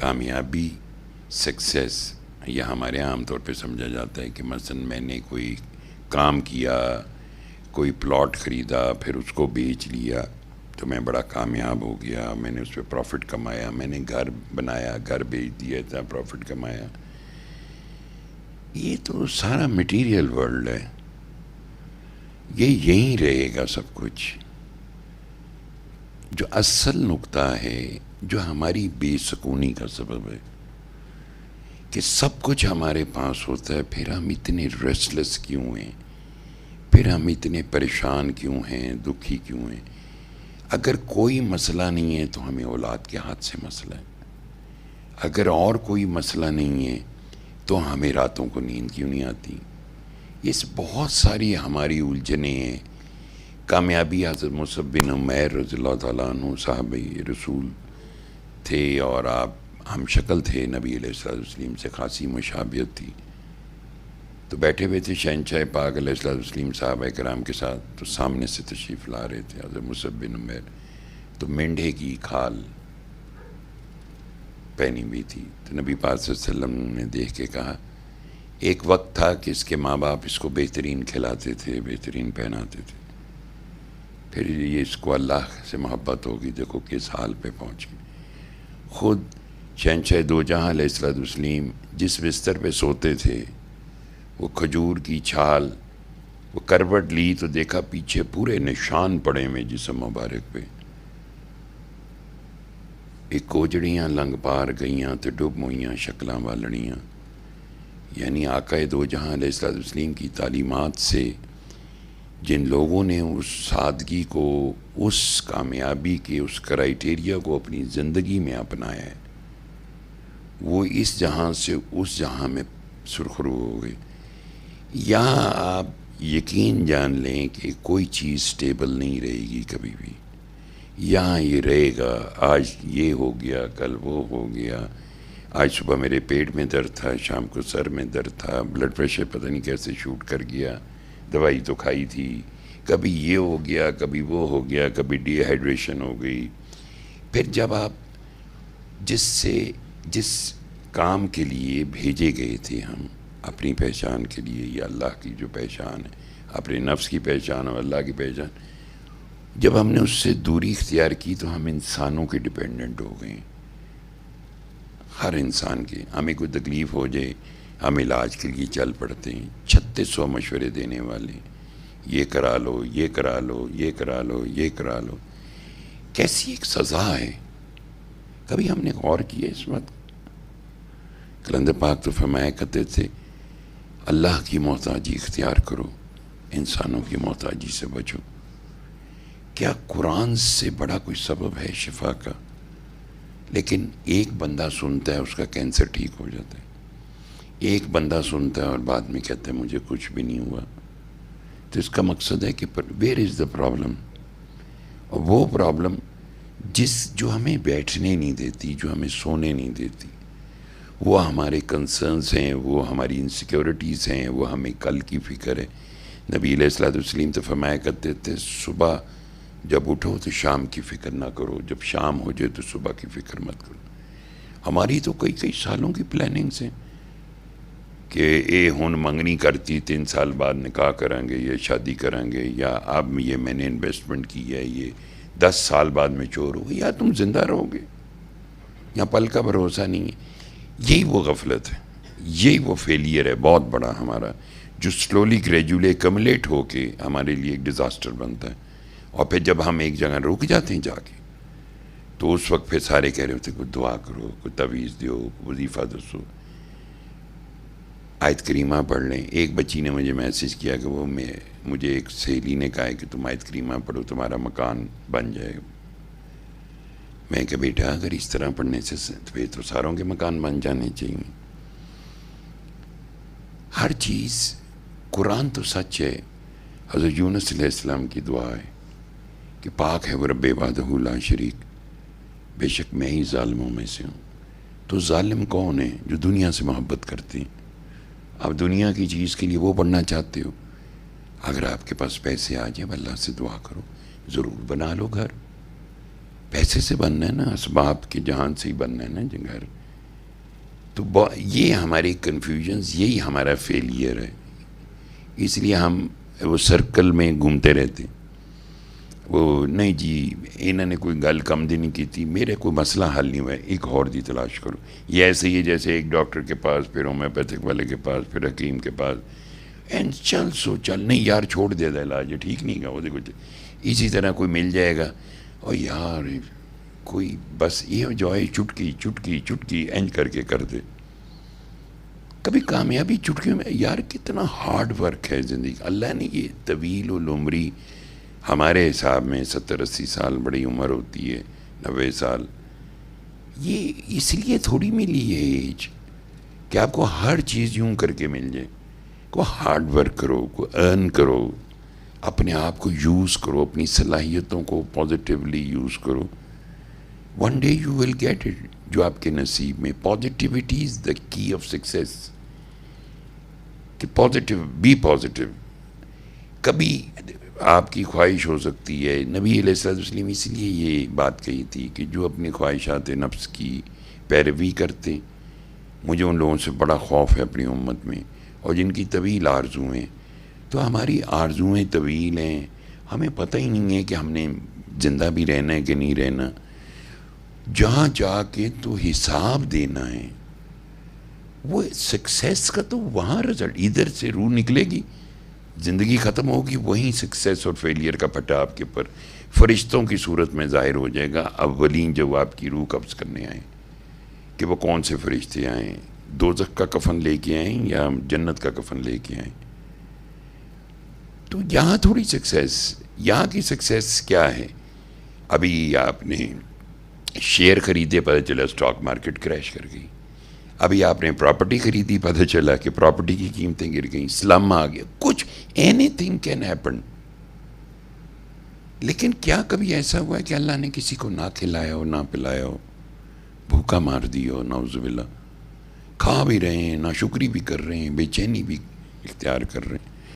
کامیابی، سکسیس، یہ ہمارے عام طور پہ سمجھا جاتا ہے کہ مثلا میں نے کوئی کام کیا، کوئی پلاٹ خریدا، پھر اس کو بیچ لیا تو میں بڑا کامیاب ہو گیا، میں نے اس پہ پروفٹ کمایا، میں نے گھر بنایا، گھر بیچ دیا، اتنا پروفٹ کمایا. یہ تو سارا مٹیریل ورلڈ ہے، یہ یہیں رہے گا سب کچھ. جو اصل نقطہ ہے، جو ہماری بے سکونی کا سبب ہے کہ سب کچھ ہمارے پاس ہوتا ہے، پھر ہم اتنے ریسٹلیس کیوں ہیں، پھر ہم اتنے پریشان کیوں ہیں، دکھی کیوں ہیں. اگر کوئی مسئلہ نہیں ہے تو ہمیں اولاد کے ہاتھ سے مسئلہ ہے. اگر اور کوئی مسئلہ نہیں ہے تو ہمیں راتوں کو نیند کیوں نہیں آتی. یہ بہت ساری ہماری الجھنیں ہیں. کامیابی حضرت مصعب بن عمیر رضی اللہ تعالیٰ عنہ صحابی رسول تھے، اور آپ ہم شکل تھے، نبی علیہ الصلوۃ والسلام سے خاصی مشابہت تھی. تو بیٹھے ہوئے تھے شہنشاہ پاک علیہ الصلوۃ والسلام صحابہ کرام کے ساتھ، تو سامنے سے تشریف لا رہے تھے حضرت مصعب بن عمیر، تو مینڈھے کی کھال پہنی ہوئی تھی. تو نبی پاک صلی اللہ علیہ وسلم نے دیکھ کے کہا، ایک وقت تھا کہ اس کے ماں باپ اس کو بہترین کھلاتے تھے، بہترین پہناتے تھے، پھر یہ اس کو اللہ سے محبت ہوگی، دیکھو کس حال پہ پہنچ گئی. خود شہنشاہ دو جہاں علیہ الصلوۃ والسلام جس بستر پہ سوتے تھے، وہ کھجور کی چھال، وہ کروٹ لی تو دیکھا پیچھے پورے نشان پڑے ہوئے جسم مبارک پہ. ایک کوجڑیاں لنگ پار گئیاں تو ڈب موئیاں شکلاں والڑیاں. یعنی آقا دو جہاں علیہ الصلوۃ والسلام کی تعلیمات سے جن لوگوں نے اس سادگی کو، اس کامیابی کے اس کرائیٹیریا کو اپنی زندگی میں اپنایا ہے، وہ اس جہاں سے اس جہاں میں سرخرو ہو گئے. یہاں آپ یقین جان لیں کہ کوئی چیز سٹیبل نہیں رہے گی کبھی بھی. یہاں یہ رہے گا، آج یہ ہو گیا، کل وہ ہو گیا. آج صبح میرے پیٹ میں درد تھا، شام کو سر میں درد تھا، بلڈ پریشر پتہ نہیں کیسے شوٹ کر گیا، دوائی تو کھائی تھی، کبھی یہ ہو گیا، کبھی وہ ہو گیا، کبھی ڈی ہائیڈریشن ہو گئی. پھر جب آپ جس کام کے لیے بھیجے گئے تھے ہم، اپنی پہچان کے لیے، یا اللہ کی جو پہچان ہے، اپنے نفس کی پہچان اور اللہ کی پہچان، جب ہم نے اس سے دوری اختیار کی تو ہم انسانوں کے ڈیپینڈنٹ ہو گئے. ہر انسان کے، ہمیں کوئی تکلیف ہو جائے ہم علاج کے لیے چل پڑتے ہیں. 3600 مشورے دینے والے، یہ کرا لو، یہ کرا لو، یہ کرا لو، یہ کرا لو. کیسی ایک سزا ہے. کبھی ہم نے غور کیا اس وقت؟ کلندر پاک تو فرمایا کرتے تھے، اللہ کی محتاجی اختیار کرو، انسانوں کی محتاجی سے بچو. کیا قرآن سے بڑا کوئی سبب ہے شفا کا؟ لیکن ایک بندہ سنتا ہے اس کا کینسر ٹھیک ہو جاتا ہے، ایک بندہ سنتا ہے اور بعد میں کہتا ہے مجھے کچھ بھی نہیں ہوا. تو اس کا مقصد ہے کہ ویئر از دا پرابلم. اور وہ پرابلم جو ہمیں بیٹھنے نہیں دیتی، جو ہمیں سونے نہیں دیتی، وہ ہمارے کنسرنز ہیں، وہ ہماری انسیکیورٹیز ہیں، وہ ہمیں کل کی فکر ہے. نبی علیہ الصلوۃ والسلام تو فرمایا کرتے تھے، صبح جب اٹھو تو شام کی فکر نہ کرو، جب شام ہو جائے تو صبح کی فکر مت کرو. ہماری تو کئی سالوں کی پلاننگز ہیں کہ ہن منگنی کرتی 3 سال بعد نکاح کریں گے، یا شادی کریں گے، یا اب یہ میں نے انویسٹمنٹ کی ہے، یہ 10 سال بعد میں چور ہو گے، یا تم زندہ رہو گے، یا پل کا بھروسہ نہیں ہے. یہی وہ غفلت ہے، یہی وہ فیلئر ہے بہت بڑا ہمارا، جو سلولی گریجولی ایکمولیٹ ہو کے ہمارے لیے ایک ڈیزاسٹر بنتا ہے. اور پھر جب ہم ایک جگہ رک جاتے ہیں جا کے، تو اس وقت پھر سارے کہہ رہے ہوتے ہیں کوئی دعا کرو، کوئی تعویذ دیو، وظیفہ دسو. آیت کریمہ پڑھ لیں. ایک بچی نے مجھے میسیج کیا کہ مجھے ایک سہیلی نے کہا ہے کہ تم آیت کریمہ پڑھو تمہارا مکان بن جائے. میں کہ بیٹا اگر اس طرح پڑھنے سے پھر تو ساروں کے مکان بن جانے چاہیے. ہر چیز، قرآن تو سچ ہے. حضرت یونس علیہ السلام کی دعا ہے کہ پاک ہے وہ رب وحدہ لا شریک، بے شک میں ہی ظالموں میں سے ہوں. تو ظالم کون ہے؟ جو دنیا سے محبت کرتے ہیں. آپ دنیا کی چیز کے لیے وہ بننا چاہتے ہو، اگر آپ کے پاس پیسے آ جائیں اللہ سے دعا کرو، ضرور بنا لو گھر. پیسے سے بننا ہے نا، اسباب کے جہان سے ہی بننا ہے نا گھر. تو یہ ہمارے کنفیوژنز، یہی ہمارا فیلئر ہے. اس لیے ہم وہ سرکل میں گھومتے رہتے. وہ نہیں جی انہوں نے کوئی گل کم دی نہیں کی تھی، میرے کوئی مسئلہ حل نہیں ہوا ہے، ایک اور دی تلاش کرو. یہ ایسے ہی ہے جیسے ایک ڈاکٹر کے پاس، پھر ہومیوپیتھک والے کے پاس، پھر حکیم کے پاس، اینڈ چل سو چل نہیں یار چھوڑ دے دا علاج ٹھیک نہیں گا وہ دیکھو. اسی طرح کوئی مل جائے گا اور یار کوئی بس یہ جو ہے چٹکی چٹکی چٹکی اینج کر کے کر دے. کبھی کامیابی چٹکیوں میں یار کتنا ہارڈ ورک ہے زندگی. اللہ نے یہ طویل العمری ہمارے حساب میں 70-80 سال بڑی عمر ہوتی ہے، 90 سال، یہ اس لیے تھوڑی ملی ہے ایج کہ آپ کو ہر چیز یوں کر کے مل جائے. کو ہارڈ ورک کرو، کو ارن کرو، اپنے آپ کو یوز کرو، اپنی صلاحیتوں کو پازیٹیولی یوز کرو. One day you will get it جو آپ کے نصیب میں. Positivity is the key of success. کہ پازیٹیو، بی پازیٹیو. کبھی آپ کی خواہش ہو سکتی ہے، نبی علیہ السلام اس لیے یہ بات کہی تھی کہ جو اپنی خواہشات نفس کی پیروی کرتے، مجھے ان لوگوں سے بڑا خوف ہے اپنی امت میں، اور جن کی طویل آرزوئیں. تو ہماری آرزوئیں طویل ہیں، ہمیں پتہ ہی نہیں ہے کہ ہم نے زندہ بھی رہنا ہے کہ نہیں رہنا. جہاں جا کے تو حساب دینا ہے، وہ سکسیس کا تو وہاں رزلٹ، ادھر سے روح نکلے گی، زندگی ختم ہوگی، وہیں سکسیس اور فیلئر کا پٹا آپ کے پر فرشتوں کی صورت میں ظاہر ہو جائے گا. اولین جب آپ کی روح قبض کرنے آئیں کہ وہ کون سے فرشتے آئیں، دوزخ کا کفن لے کے آئیں یا جنت کا کفن لے کے آئیں. تو یہاں تھوڑی سکسیس، یہاں کی سکسیس کیا ہے؟ ابھی آپ نے شیئر خریدے، پتہ چلا اسٹاک مارکیٹ کریش کر گئی. ابھی آپ نے پراپرٹی خریدی، پتہ چلا کہ پراپرٹی کی قیمتیں گر گئیں، سلم آ گیا، کچھ اینی تھنگ کین ہیپن. لیکن کیا کبھی ایسا ہوا ہے کہ اللہ نے کسی کو نہ کھلایا ہو، نہ پلایا ہو، بھوکا مار دی ہو؟ نعوذ باللہ. کھا بھی رہے ہیں، ناشکری بھی کر رہے ہیں، بے چینی بھی اختیار کر رہے ہیں.